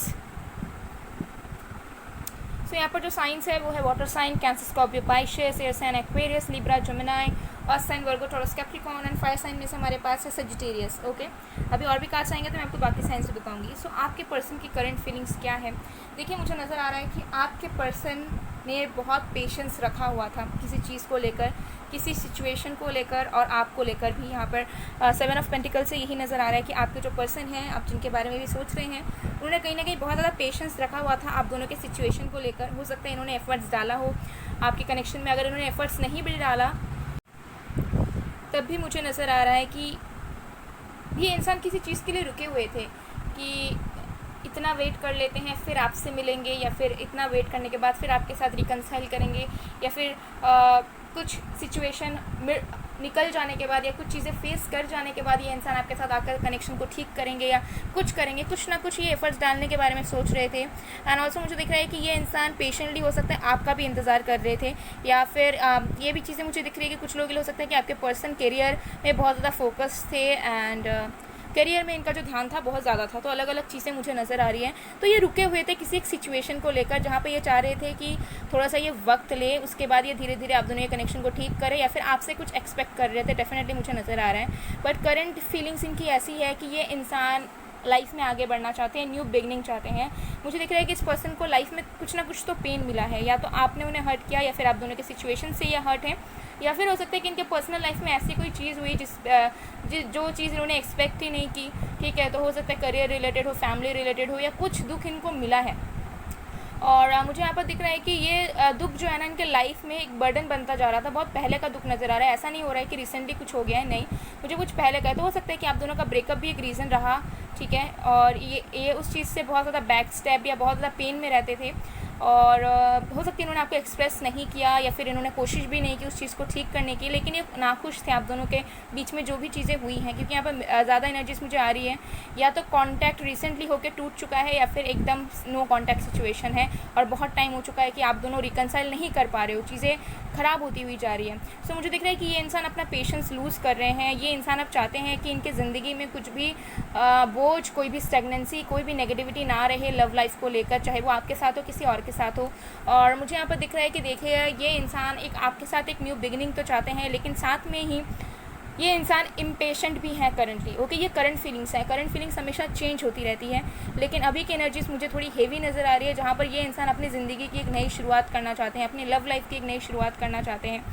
तो यहाँ पर जो साइंस है वो है water sign, Cancer, Scorpio, Pisces, air sign Aquarius, Libra, Gemini, earth sign Virgo, Taurus, Capricorn and fire sign में से हमारे पास है सजिटेरियस। ओके, अभी और भी कार्ड्स आएंगे तो मैं आपको बाकी साइंस से बताऊंगी। सो आपके पर्सन की करंट फीलिंग्स क्या है? देखिए, मुझे नज़र आ रहा है कि आपके पर्सन ने बहुत पेशेंस रखा हुआ था किसी चीज़ को लेकर, किसी सिचुएशन को लेकर और आपको लेकर भी। यहाँ पर 7 ऑफ पेंटिकल से यही नज़र आ रहा है कि आपके जो पर्सन हैं, आप जिनके बारे में भी सोच रहे हैं, उन्होंने कहीं ना कहीं बहुत ज़्यादा पेशेंस रखा हुआ था आप दोनों के सिचुएशन को लेकर। हो सकता है इन्होंने एफर्ट्स डाला हो आपके कनेक्शन में। अगर इन्होंने एफर्ट्स नहीं भी डाला तब भी मुझे नज़र आ रहा है कि ये इंसान किसी चीज़ के लिए रुके हुए थे कि इतना वेट कर लेते हैं फिर आपसे मिलेंगे, या फिर इतना वेट करने के बाद फिर आपके साथ रिकन्साइल करेंगे, या फिर कुछ सिचुएशन निकल जाने के बाद या कुछ चीज़ें फेस कर जाने के बाद ये इंसान आपके साथ आकर कनेक्शन को ठीक करेंगे या कुछ करेंगे, कुछ ना कुछ ये एफर्ट्स डालने के बारे में सोच रहे थे। एंड ऑल्सो मुझे दिख रहा है कि ये इंसान पेशेंटली हो सकता है आपका भी इंतज़ार कर रहे थे, या फिर ये भी चीज़ें मुझे दिख रही है कि कुछ लोग हो सकता है कि आपके पर्सन करियर में बहुत ज़्यादा फोकस थे एंड करियर में इनका जो ध्यान था बहुत ज़्यादा था। तो अलग अलग चीज़ें मुझे नज़र आ रही हैं। तो ये रुके हुए थे किसी एक सिचुएशन को लेकर जहाँ पे ये चाह रहे थे कि थोड़ा सा ये वक्त ले, उसके बाद ये धीरे धीरे आप दोनों ये कनेक्शन को ठीक करें, या फिर आपसे कुछ एक्सपेक्ट कर रहे थे। डेफिनेटली मुझे नज़र आ रहा है। बट करंट फीलिंग्स इनकी ऐसी है कि ये इंसान लाइफ में आगे बढ़ना चाहते हैं, न्यू बिगनिंग चाहते हैं। मुझे दिख रहा है कि इस पर्सन को लाइफ में कुछ ना कुछ तो पेन मिला है, या तो आपने उन्हें हर्ट किया, या फिर आप दोनों के सिचुएशन से ये हर्ट है, या फिर हो सकता है कि इनके पर्सनल लाइफ में ऐसी कोई चीज़ हुई जो चीज़ इन्होंने एक्सपेक्ट ही नहीं की। ठीक है, तो हो सकता है करियर रिलेटेड हो, फैमिली रिलेटेड हो, या कुछ दुख इनको मिला है। और मुझे यहाँ पर दिख रहा है कि ये दुख जो है ना इनके लाइफ में एक बर्डन बनता जा रहा था। बहुत पहले का दुख नज़र आ रहा है। ऐसा नहीं हो रहा है कि रिसेंटली कुछ हो गया है, नहीं, मुझे कुछ पहले का है। तो हो सकता है कि आप दोनों का ब्रेकअप भी एक रीज़न रहा। ठीक है, और ये उस चीज़ से बहुत ज़्यादा बैक स्टेप या बहुत ज़्यादा पेन में रहते थे, और हो सकता है इन्होंने आपको एक्सप्रेस नहीं किया, या फिर इन्होंने कोशिश भी नहीं की उस चीज़ को ठीक करने की, लेकिन ये नाखुश थे आप दोनों के बीच में जो भी चीज़ें हुई हैं। क्योंकि यहाँ पर ज़्यादा एनर्जीज मुझे आ रही है, या तो कांटेक्ट रिसेंटली होकर टूट चुका है, या फिर एकदम नो कांटेक्ट सिचुएशन है और बहुत टाइम हो चुका है कि आप दोनों रिकन्साइल नहीं कर पा रहे हो, चीज़ें ख़राब होती हुई जा रही है। सो मुझे दिख रहा है कि ये इंसान अपना पेशेंस लूज़ कर रहे हैं। ये इंसान अब चाहते हैं कि इनके ज़िंदगी में कुछ भी बोझ, कोई भी स्टेगनेंसी, कोई भी नेगेटिविटी ना रहे लव लाइफ को लेकर, चाहे वो आपके साथ हो किसी और के साथ हो। और मुझे यहाँ पर दिख रहा है कि देखिए, ये इंसान एक आपके साथ एक न्यू बिगिनिंग तो चाहते हैं, लेकिन साथ में ही ये इंसान इम्पेशेंट भी है करंटली। ओके, ये करंट फीलिंग्स है। करंट फीलिंग्स हमेशा चेंज होती रहती है, लेकिन अभी की एनर्जीज मुझे थोड़ी हेवी नज़र आ रही है, जहाँ पर ये इंसान अपनी ज़िंदगी की एक नई शुरुआत करना चाहते हैं, अपनी लव लाइफ की एक नई शुरुआत करना चाहते हैं।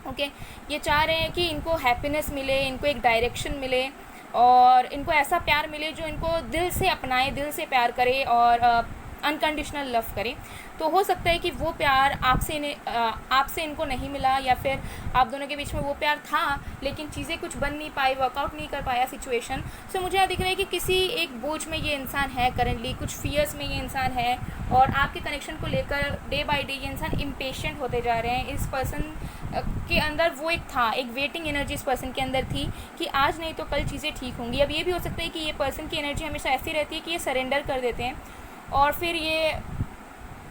ओके, ये चाह रहे हैं कि इनको हैप्पीनेस मिले, इनको एक डायरेक्शन मिले, और इनको ऐसा प्यार मिले जो इनको दिल से अपनाए, दिल से प्यार करे और अनकंडीशनल लव करे। तो हो सकता है कि वो प्यार आपसे इनको नहीं मिला, या फिर आप दोनों के बीच में वो प्यार था लेकिन चीज़ें कुछ बन नहीं पाई, वर्कआउट नहीं कर पाया सिचुएशन। सो मुझे यहाँ दिख रहा है कि किसी एक बोझ में ये इंसान है करंटली, कुछ फियर्स में ये इंसान है, और आपके कनेक्शन को लेकर डे बाय डे ये इंसान इम्पेशेंट होते जा रहे हैं। इस पर्सन के अंदर वो एक था, एक वेटिंग एनर्जी इस पर्सन के अंदर थी कि आज नहीं तो कल चीज़ें ठीक होंगी। अब ये भी हो सकता है कि ये पर्सन की एनर्जी हमेशा ऐसी रहती है कि ये सरेंडर कर देते हैं, और फिर ये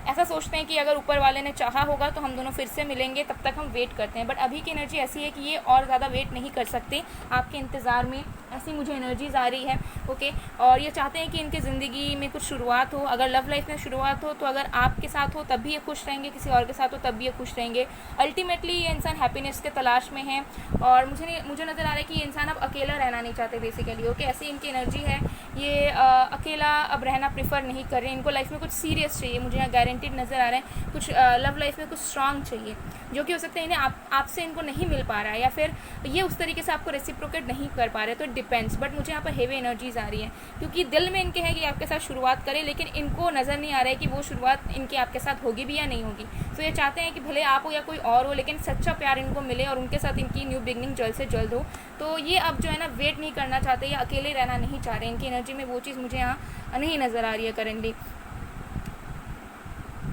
ऐसा सोचते हैं कि अगर ऊपर वाले ने चाहा होगा तो हम दोनों फिर से मिलेंगे, तब तक हम वेट करते हैं। बट अभी की एनर्जी ऐसी है कि ये और ज़्यादा वेट नहीं कर सकते आपके इंतज़ार में, ऐसी मुझे एनर्जीज आ रही है। ओके, और ये चाहते हैं कि इनकी ज़िंदगी में कुछ शुरुआत हो। अगर लव लाइफ में शुरुआत हो तो अगर आपके साथ हो तब भी ये खुश रहेंगे, किसी और के साथ हो तब भी ये खुश रहेंगे। अल्टीमेटली ये इंसान हैप्पीनेस के तलाश में है, और मुझे नज़र आ रहा है कि ये इंसान अब अकेला रहना नहीं चाहते बेसिकली। ओके, ऐसी इनकी एनर्जी है। ये अकेला अब रहना प्रेफर नहीं कर रहे हैं। इनको लाइफ में कुछ सीरियस चाहिए, मुझे यहाँ गारंटीड नज़र आ रहा है। कुछ लव लाइफ में कुछ स्ट्रांग चाहिए, जो कि हो सकता है इन्हें आपसे इनको नहीं मिल पा रहा है, या फिर ये उस तरीके से आपको रेसिप्रोकेट नहीं कर पा रहे। तो डिपेंड्स, बट मुझे यहाँ पर हेवी एनर्जीज आ रही हैं, क्योंकि दिल में इनके है कि आपके साथ शुरुआत करें, लेकिन इनको नज़र नहीं आ रहा है कि वो शुरुआत इनके आपके साथ होगी भी या नहीं होगी। तो ये चाहते हैं कि भले आप हो या कोई और हो, लेकिन सच्चा प्यार इनको मिले और उनके साथ इनकी न्यू बिगनिंग जल्द से जल्द हो। तो ये अब जो है ना वेट नहीं करना चाहते, या अकेले रहना नहीं चाह रहे। इनकी एनर्जी में वो चीज़ मुझे यहाँ नहीं नज़र आ रही है करेंटली।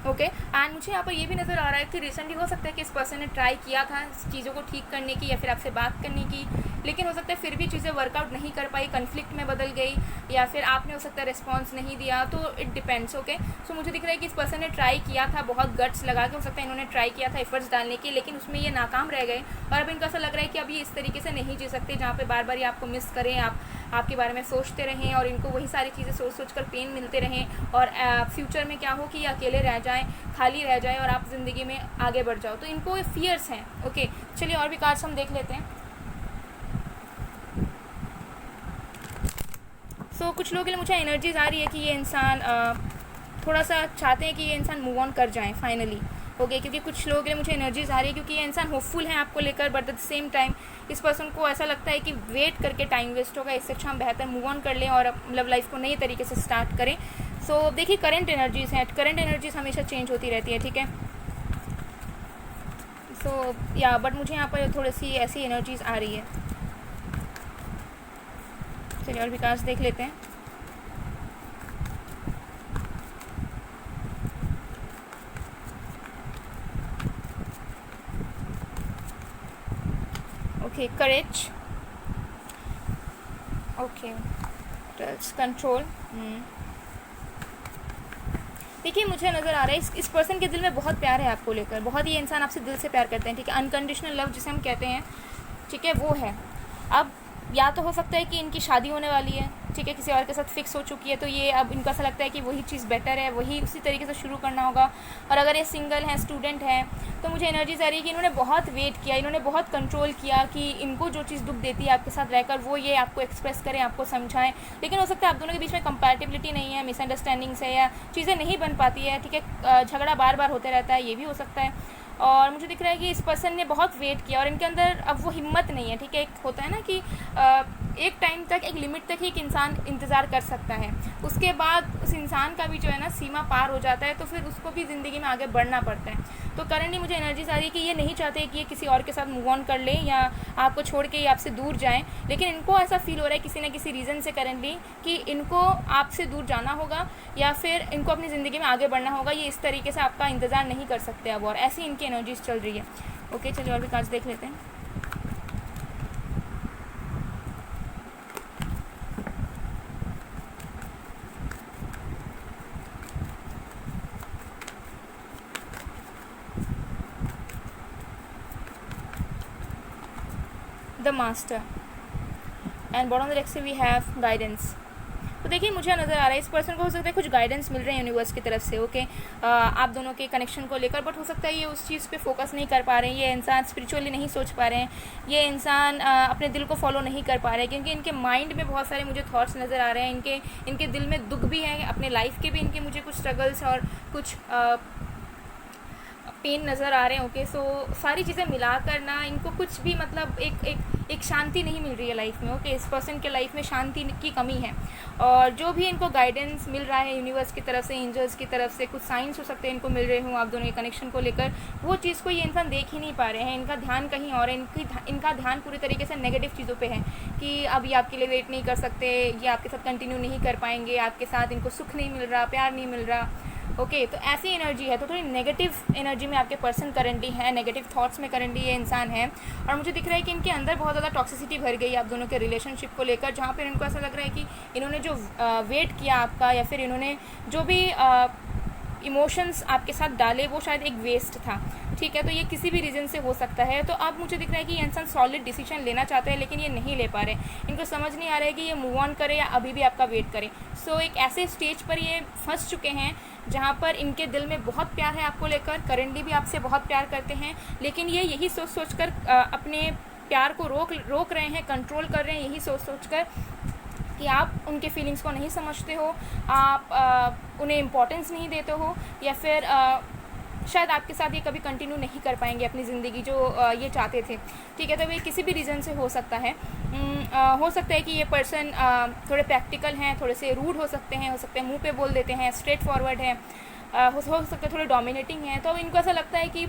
ओके, एंड मुझे यहाँ पर ये भी नज़र आ रहा है कि रिसेंटली हो सकता है कि इस पर्सन ने ट्राई किया था चीज़ों को ठीक करने की, या फिर आपसे बात करने की, लेकिन हो सकता है फिर भी चीज़ें वर्कआउट नहीं कर पाई, कन्फ्लिक्ट में बदल गई, या फिर आपने हो सकता है रिस्पॉन्स नहीं दिया, तो इट डिपेंड्स। ओके, सो मुझे दिख रहा है कि इस पर्सन ने ट्राई किया था, बहुत गट्स लगा के हो सकता है इन्होंने ट्राई किया था एफर्ट्स डालने की, लेकिन उसमें ये नाकाम रह गए और अब इनको ऐसा लग रहा है कि अब ये इस तरीके से नहीं जी सकते जहाँ पे बार बार ये आपको मिस करें, आपके बारे में सोचते रहें और इनको वही सारी चीज़ें सोच कर पेन मिलते रहें और फ्यूचर में क्या हो कि ये अकेले रह जाएं, खाली रह जाए और आप ज़िंदगी में आगे बढ़ जाओ। तो इनको ये फियर्स हैं। ओके, चलिए और भी कार्ड्स हम देख लेते हैं। सो कुछ लोगों के लिए मुझे एनर्जीज आ रही है कि ये इंसान थोड़ा सा चाहते हैं कि ये इंसान मूव ऑन कर जाएं फाइनली। ओके, क्योंकि कुछ लोगों के लिए मुझे एनर्जीज आ रही है क्योंकि ये इंसान होपफुल है आपको लेकर, but at the same time इस पर्सन को ऐसा लगता है कि वेट करके टाइम वेस्ट होगा, इससे अच्छा हम बेहतर मूव ऑन कर लें और मतलब लाइफ को नए तरीके से स्टार्ट करें। सो देखिए करंट एनर्जीज हैं, करंट एनर्जीज हमेशा चेंज होती रहती है, ठीक है। सो या बट मुझे यहाँ पर थोड़ी सी ऐसी एनर्जीज आ रही है। चलिए और विकास देख लेते हैं। ओके, करेज, ओके, कंट्रोल। देखिए मुझे नज़र आ रहा है इस पर्सन के दिल में बहुत प्यार है आपको लेकर, बहुत ही इंसान आपसे दिल से प्यार करते हैं, ठीक है। अनकंडीशनल लव जिसे हम कहते हैं, ठीक है, वो है। अब या तो हो सकता है कि इनकी शादी होने वाली है, ठीक है, किसी और के साथ फिक्स हो चुकी है, तो ये अब इनको ऐसा लगता है कि वही चीज़ बेटर है, वही उसी तरीके से शुरू करना होगा। और अगर ये सिंगल हैं, स्टूडेंट हैं, तो मुझे एनर्जीज आ रही है कि इन्होंने बहुत वेट किया, इन्होंने बहुत कंट्रोल किया कि इनको जो चीज़ दुख देती है आपके साथ रहकर वो ये आपको एक्सप्रेस करें, आपको समझाएं। लेकिन हो सकता है आप दोनों के बीच में कंपैटिबिलिटी नहीं है, मिसअंडरस्टैंडिंग्स है, या चीज़ें नहीं बन पाती है, ठीक है, झगड़ा बार बार होते रहता है, ये भी हो सकता है। और मुझे दिख रहा है कि इस पर्सन ने बहुत वेट किया और इनके अंदर अब वो हिम्मत नहीं है, ठीक है। एक होता है ना कि एक टाइम तक, एक लिमिट तक ही एक इंसान इंतज़ार कर सकता है, उसके बाद उस इंसान का भी जो है ना सीमा पार हो जाता है, तो फिर उसको भी ज़िंदगी में आगे बढ़ना पड़ता है। तो करंटली मुझे एनर्जीज आ रही है कि ये नहीं चाहते कि ये किसी और के साथ मूव ऑन कर लें या आपको छोड़ के ये आपसे दूर जाएं, लेकिन इनको ऐसा फील हो रहा है किसी न किसी रीज़न से करंटली कि इनको आपसे दूर जाना होगा या फिर इनको अपनी ज़िंदगी में आगे बढ़ना होगा। ये इस तरीके से आपका इंतज़ार नहीं कर सकते अब, और ऐसी इनकी एनर्जीज चल रही है। ओके, चलिए और भी कार्ड्स देख लेते हैं। The master and bottom of the deck से वी हैव गाइडेंस। तो देखिए मुझे नज़र आ रहा है इस पर्सन को हो सकता है कुछ गाइडेंस मिल रहे हैं यूनिवर्स की तरफ से, ओके, आप दोनों के कनेक्शन को लेकर, बट हो सकता है ये उस चीज़ पे फोकस नहीं कर पा रहे हैं, ये इंसान स्पिरिचुअली नहीं सोच पा रहे हैं, ये इंसान अपने दिल को फॉलो नहीं कर पा रहे हैं, क्योंकि इनके माइंड में बहुत सारे मुझे थॉट्स नज़र आ रहे हैं, इनके दिल में दुख भी है, अपने लाइफ के भी इनके मुझे कुछ स्ट्रगल्स और कुछ पेन नज़र आ रहे हैं। ओके, सो सारी चीज़ें मिला कर ना इनको कुछ भी मतलब एक शांति नहीं मिल रही है लाइफ में। ओके, इस पर्सन के लाइफ में शांति की कमी है, और जो भी इनको गाइडेंस मिल रहा है यूनिवर्स की तरफ से, एंजल्स की तरफ से, कुछ साइंस हो सकते हैं इनको मिल रहे हों आप दोनों के कनेक्शन को लेकर, वो चीज़ को ये इंसान देख ही नहीं पा रहे हैं, इनका ध्यान कहीं और है, इनका ध्यान पूरी तरीके से नेगेटिव चीज़ों पे है कि अब ये आपके लिए वेट नहीं कर सकते, ये आपके साथ कंटिन्यू नहीं कर पाएंगे, आपके साथ इनको सुख नहीं मिल रहा, प्यार नहीं मिल रहा। ओके, तो ऐसी एनर्जी है, तो थोड़ी नेगेटिव एनर्जी में आपके पर्सन करंटली है, नेगेटिव थॉट्स में करंटली ये इंसान है, और मुझे दिख रहा है कि इनके अंदर बहुत ज़्यादा टॉक्सिसिटी भर गई आप दोनों के रिलेशनशिप को लेकर, जहाँ पर इनको ऐसा लग रहा है कि इन्होंने जो वेट किया आपका, या फिर इन्होंने जो भी इमोशंस आपके साथ डाले, वो शायद एक वेस्ट था, ठीक है। तो ये किसी भी रीज़न से हो सकता है। तो अब मुझे दिख रहा है कि ये इंसान सॉलिड डिसीजन लेना चाहते हैं, लेकिन ये नहीं ले पा रहे, इनको समझ नहीं आ रहा है कि ये मूव ऑन करे या अभी भी आपका वेट करें। सो एक ऐसे स्टेज पर ये फंस चुके हैं जहाँ पर इनके दिल में बहुत प्यार है आपको लेकर, करंटली भी आपसे बहुत प्यार करते हैं, लेकिन ये यही सोच कर अपने प्यार को रोक रहे हैं, कंट्रोल कर रहे हैं, यही सोच कर कि आप उनके फीलिंग्स को नहीं समझते हो, आप उन्हें इम्पोर्टेंस नहीं देते हो, या फिर शायद आपके साथ ये कभी कंटिन्यू नहीं कर पाएंगे अपनी ज़िंदगी जो ये चाहते थे, ठीक है। तो ये किसी भी रीज़न से हो सकता है। हो सकता है कि ये पर्सन थोड़े प्रैक्टिकल हैं, थोड़े से रूड हो सकते हैं मुंह पे बोल देते हैं, स्ट्रेट फॉरवर्ड है, हो सकता है थोड़े डोमिनेटिंग हैं। तो इनको ऐसा लगता है कि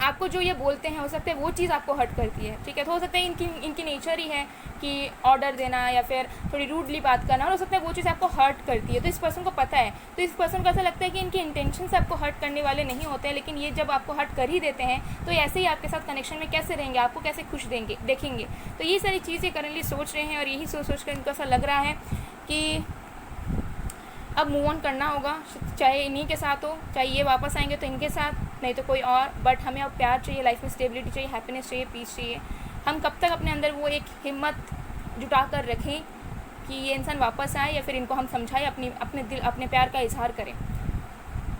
आपको जो ये बोलते हैं हो सकता है वो चीज़ आपको हर्ट करती है, ठीक है। तो हो सकता है इनकी नेचर ही है कि ऑर्डर देना या फिर थोड़ी रूडली बात करना, और हो सकता है वो चीज़ आपको हर्ट करती है। तो इस पर्सन को पता है, तो इस पर्सन को ऐसा लगता है कि इनके इंटेंशन से आपको हर्ट करने वाले नहीं होते हैं, लेकिन ये जब आपको हर्ट कर ही देते हैं तो ऐसे ही आपके साथ कनेक्शन में कैसे रहेंगे, आपको कैसे खुश देखेंगे। तो ये सारी चीज़ें करंटली सोच रहे हैं, और यही सोच कर इनको ऐसा लग रहा है कि अब मूव ऑन करना होगा, चाहे इन्हीं के साथ हो, चाहे ये वापस आएंगे तो इनके साथ, नहीं तो कोई और। बट हमें अब प्यार चाहिए, लाइफ में स्टेबिलिटी चाहिए, हैप्पीनेस चाहिए, पीस चाहिए। हम कब तक अपने अंदर वो एक हिम्मत जुटा कर रखें कि ये इंसान वापस आए, या फिर इनको हम समझाएं, अपने प्यार का इजहार करें।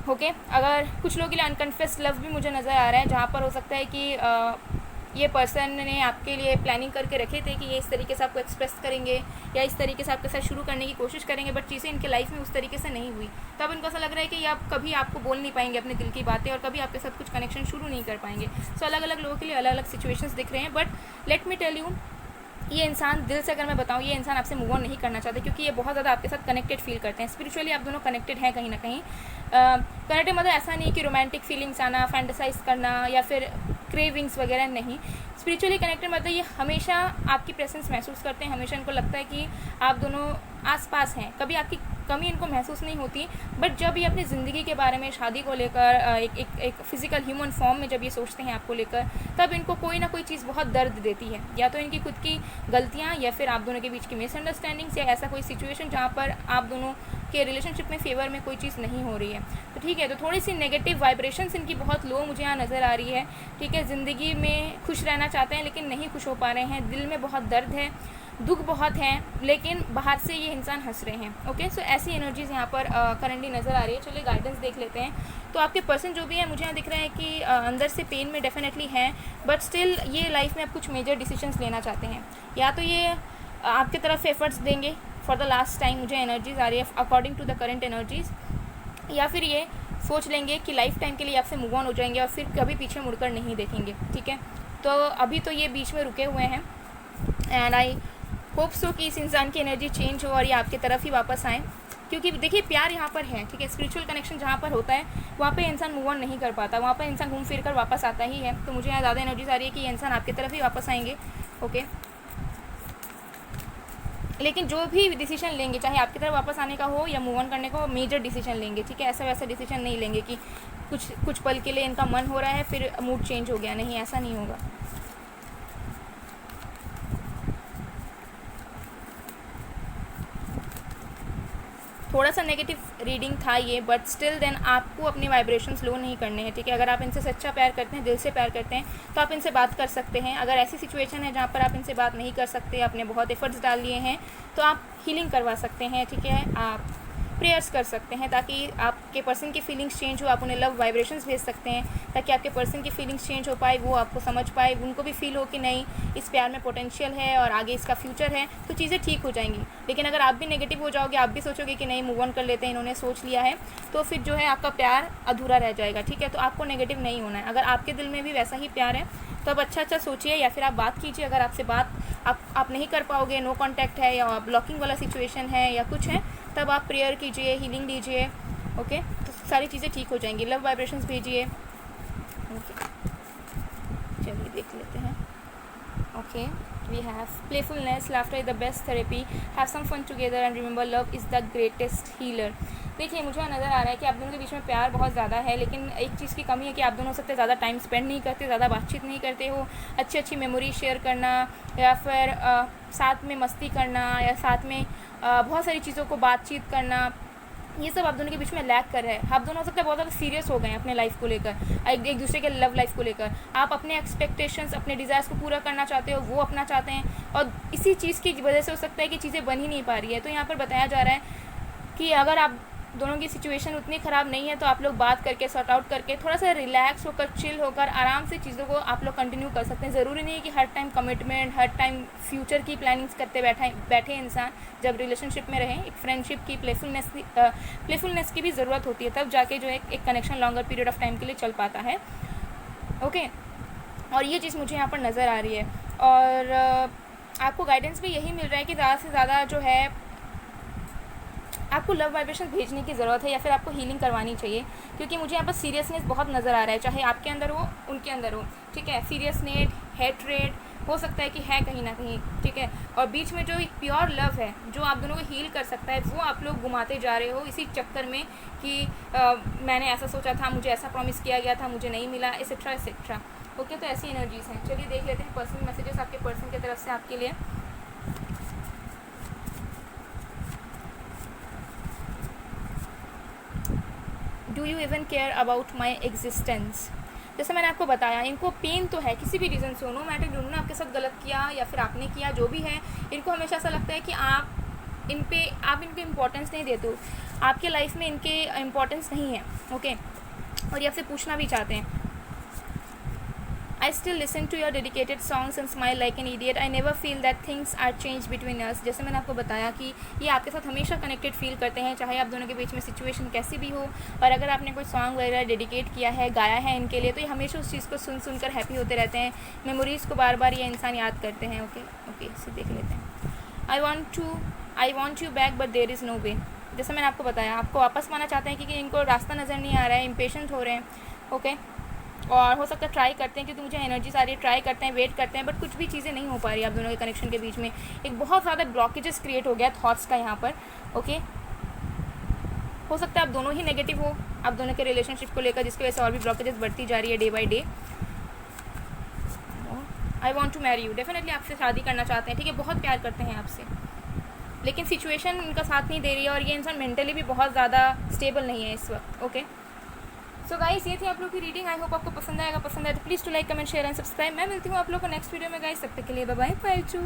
ओके, अगर कुछ लोगों के लिए अनकन्फेस्ड लव भी मुझे नज़र आ रहा है, जहाँ पर हो सकता है कि ये पर्सन ने आपके लिए प्लानिंग करके रखे थे कि ये इस तरीके से आपको एक्सप्रेस करेंगे या इस तरीके से आपके साथ शुरू करने की कोशिश करेंगे, बट चीज़ें इनके लाइफ में उस तरीके से नहीं हुई। तब इनको ऐसा लग रहा है कि आप कभी आपको बोल नहीं पाएंगे अपने दिल की बातें, और कभी आपके साथ कुछ कनेक्शन शुरू नहीं कर पाएंगे। सो अलग अलग लोगों के लिए अलग अलग सिचुएशंस दिख रहे हैं। But let me tell you, ये इंसान दिल से अगर मैं बताऊँ, ये इंसान आपसे मूव ऑन नहीं करना चाहते, क्योंकि ये बहुत ज़्यादा आपके साथ कनेक्टेड फील करते हैं। स्पिरिचुअली आप दोनों कनेक्टेड हैं कहीं ना कहीं। कनेक्टेड मतलब ऐसा नहीं कि रोमांटिक फीलिंग्स आना, फैंटेसाइज करना या फिर क्रेविंग्स वगैरह नहीं। स्पिरिचुअली कनेक्टेड मतलब ये हमेशा आपकी प्रेजेंस महसूस करते हैं, हमेशा इनको लगता है कि आप दोनों आसपास हैं, कभी आपकी कमी इनको महसूस नहीं होती। बट जब ये अपनी ज़िंदगी के बारे में, शादी को लेकर, एक फिजिकल ह्यूमन फॉर्म में जब ये सोचते हैं आपको लेकर, तब इनको कोई ना कोई चीज़ बहुत दर्द देती है, या तो इनकी खुद की गलतियाँ, या फिर आप दोनों के बीच की मिसअंडरस्टैंडिंग्स, या ऐसा कोई सिचुएशन जहाँ पर आप दोनों के रिलेशनशिप में फेवर में कोई चीज़ नहीं हो रही है। तो ठीक है, तो थोड़ी सी नेगेटिव वाइब्रेशंस इनकी बहुत लो मुझे यहाँ नज़र आ रही है, ठीक है। ज़िंदगी में खुश रहना चाहते हैं लेकिन नहीं खुश हो पा रहे हैं, दिल में बहुत दर्द है, दुख बहुत है, लेकिन बाहर से ये इंसान हंस रहे हैं। ओके, सो ऐसी एनर्जीज़ यहाँ पर करंटली नज़र आ रही है। चलिए गाइडेंस देख लेते हैं। तो आपके पर्सन जो भी है, मुझे यहाँ दिख रहा है कि अंदर से पेन में डेफिनेटली हैं, बट स्टिल ये लाइफ में अब कुछ मेजर डिसीजंस लेना चाहते हैं। या तो ये आपकी तरफ एफर्ट्स देंगे फॉर द लास्ट टाइम, मुझे एनर्जीज आ रही है according to the current energies, या फिर ये सोच लेंगे कि लाइफ टाइम के लिए आपसे मूव ऑन हो जाएंगे और फिर कभी पीछे मुड़कर नहीं देखेंगे, ठीक है। तो अभी तो ये बीच में रुके हुए हैं, एंड आई होप सो कि इस इंसान की एनर्जी चेंज हो और ये आपकी तरफ ही वापस आएँ, क्योंकि देखिए प्यार यहाँ पर है, ठीक है। स्पिरिचुअल कनेक्शन जहाँ पर होता है वहाँ पे इंसान मूव ऑन नहीं कर पाता, वहाँ पर इंसान घूम फिर कर वापस आता ही है। तो मुझे यहाँ ज़्यादा एनर्जीज आ रही है कि ये इंसान आपकी तरफ ही वापस आएंगे। ओके, लेकिन जो भी डिसीजन लेंगे, चाहे आपकी तरफ वापस आने का हो या मूव ऑन करने का हो, मेजर डिसीजन लेंगे, ठीक है। ऐसा वैसा डिसीजन नहीं लेंगे कि कुछ पल के लिए इनका मन हो रहा है फिर मूड चेंज हो गया, नहीं, ऐसा नहीं होगा। थोड़ा सा नेगेटिव रीडिंग था ये, बट स्टिल देन आपको अपने वाइब्रेशंस लो नहीं करने हैं, ठीक है। अगर आप इनसे सच्चा प्यार करते हैं, दिल से प्यार करते हैं, तो आप इनसे बात कर सकते हैं। अगर ऐसी सिचुएशन है जहाँ पर आप इनसे बात नहीं कर सकते, आपने बहुत एफर्ट्स डाल लिए हैं, तो आप हीलिंग करवा सकते हैं, ठीक है। आप प्रेयर्स कर सकते हैं ताकि आपके पर्सन की फीलिंग्स चेंज हो, आप उन्हें लव वाइब्रेशंस भेज सकते हैं ताकि आपके पर्सन की फीलिंग्स चेंज हो पाए, वो आपको समझ पाए, उनको भी फील हो कि नहीं, इस प्यार में पोटेंशियल है और आगे इसका फ्यूचर है, तो चीज़ें ठीक हो जाएंगी। लेकिन अगर आप भी नेगेटिव हो जाओगे, आप भी सोचोगे कि नहीं मूव ऑन कर लेते हैं, इन्होंने सोच लिया है, तो फिर जो है आपका प्यार अधूरा रह जाएगा, ठीक है। तो आपको नेगेटिव नहीं होना है। अगर आपके दिल में भी वैसा ही प्यार है तो अब अच्छा सोचिए, या फिर आप बात कीजिए। अगर आपसे बात आप नहीं कर पाओगे, नो कॉन्टैक्ट है या ब्लॉकिंग वाला सिचुएशन है या कुछ है, तब आप प्रेयर कीजिए, हीलिंग दीजिए, ओके, तो सारी चीज़ें ठीक हो जाएंगी। लव वाइब्रेशंस भेजिए, ओके। चलिए देख लेते हैं। Okay, we have playfulness, laughter is the best therapy, have some fun together and remember love is the greatest healer. देखिए मुझे नज़र आ रहा है कि आप दोनों के बीच में प्यार बहुत ज़्यादा है, लेकिन एक चीज़ की कमी है कि आप दोनों सबसे ज़्यादा टाइम स्पेंड नहीं करते, ज़्यादा बातचीत नहीं करते हो। अच्छी मेमोरी शेयर करना, या फिर साथ में मस्ती करना, या साथ में बहुत सारी चीज़ों को बातचीत करना, ये सब आप दोनों के बीच में लैक कर रहा है। आप दोनों हो सकता है बहुत ज़्यादा सीरियस हो गए हैं अपने लाइफ को लेकर, एक दूसरे के लव लाइफ को लेकर। आप अपने एक्सपेक्टेशंस, अपने डिज़ायर्स को पूरा करना चाहते हो, वो अपना चाहते हैं, और इसी चीज़ की वजह से हो सकता है कि चीज़ें बन ही नहीं पा रही है। तो यहाँ पर बताया जा रहा है कि अगर आप दोनों की सिचुएशन उतनी ख़राब नहीं है तो आप लोग बात करके, सॉर्ट आउट करके, थोड़ा सा रिलैक्स होकर, चिल होकर, आराम से चीज़ों को आप लोग कंटिन्यू कर सकते हैं। ज़रूरी नहीं है कि हर टाइम कमिटमेंट, हर टाइम फ्यूचर की प्लानिंग्स करते बैठे इंसान जब रिलेशनशिप में रहें। एक फ्रेंडशिप की, प्लेफुलनेस की भी ज़रूरत होती है, तब जाके जो है एक connection longer period of time के लिए चल पाता है, ओके। और ये चीज़ मुझे यहाँ पर नज़र आ रही है, और आपको गाइडेंस भी यही मिल रहा है कि ज़्यादा से ज़्यादा जो है आपको लव वाइब्रेशन भेजने की ज़रूरत है या फिर आपको हीलिंग करवानी चाहिए, क्योंकि मुझे यहाँ पर सीरियसनेस बहुत नज़र आ रहा है, चाहे आपके अंदर हो उनके अंदर हो, ठीक है। सीरियसनेस, हेट्रेड हो सकता है कि है कहीं ना कहीं, ठीक है। और बीच में जो एक प्योर लव है जो आप दोनों को हील कर सकता है, वो आप लोग घुमाते जा रहे हो इसी चक्कर में कि मैंने ऐसा सोचा था, मुझे ऐसा प्रॉमिस किया गया था, मुझे नहीं मिला, एसेट्रा एसेट्रा। ओके, तो ऐसी एनर्जीज हैं। चलिए देख लेते हैं पर्सनल मैसेजेस आपके पर्सन की तरफ से आपके लिए। Do you even care about my existence. जैसे मैंने आपको बताया, इनको पेन तो है किसी भी रीज़न से हो, नो मैटर जिन्होंने आपके साथ गलत किया या फिर आपने किया, जो भी है, इनको हमेशा ऐसा लगता है कि आप इनको इम्पोर्टेंस नहीं देते हो, आपके लाइफ में इनके इम्पोर्टेंस नहीं है। ओके, और ये आपसे पूछना भी चाहते हैं, I still listen to your dedicated songs and smile like an idiot. I never feel that things are changed between us. जैसे मैंने आपको बताया कि ये आपके साथ हमेशा कनेक्टेड फील करते हैं, चाहे आप दोनों के बीच में सिचुएशन कैसी भी हो। और अगर आपने कोई सॉन्ग वगैरह डेडिकेट किया है, गाया है इनके लिए, तो ये हमेशा उस चीज़ को सुन सुनकर हैप्पी होते रहते हैं। मेमोरीज़ को बार बार ये इंसान याद करते हैं। ओके, इसे देख लेते हैं। I want you back but there is no way. जैसे मैंने आपको बताया, आपको वापस पाना चाहते हैं क्योंकि इनको रास्ता नज़र नहीं आ रहा है, इम्पेशेंट हो रहे हैं। ओके, और हो सकता है ट्राई करते हैं, क्योंकि मुझे एनर्जी सारी ट्राई करते हैं, वेट करते हैं, बट कुछ भी चीज़ें नहीं हो पा रही आप दोनों के कनेक्शन के बीच में। एक बहुत ज़्यादा ब्लॉकेजेस क्रिएट हो गया थॉट्स का यहाँ पर। ओके, हो सकता है आप दोनों ही नेगेटिव हो आप दोनों के रिलेशनशिप को लेकर, जिसकी वजह से और भी ब्लॉकेजेस बढ़ती जा रही है day by day. I want to marry you, definitely आपसे शादी करना चाहते हैं, ठीक है, बहुत प्यार करते हैं आपसे, लेकिन सिचुएशन इनका साथ नहीं दे रही है और ये इंसान मेंटली भी बहुत ज़्यादा स्टेबल नहीं है इस वक्त। ओके, सो गाइस, ये थी आप लोग की रीडिंग। आई होप आपको पसंद आएगा। पसंद आए तो please to like, comment, share and subscribe. मैं मिलती हूँ आप लोग को नेक्स्ट वीडियो में गाइस, तब तक के लिए बाय बाय, 5 2।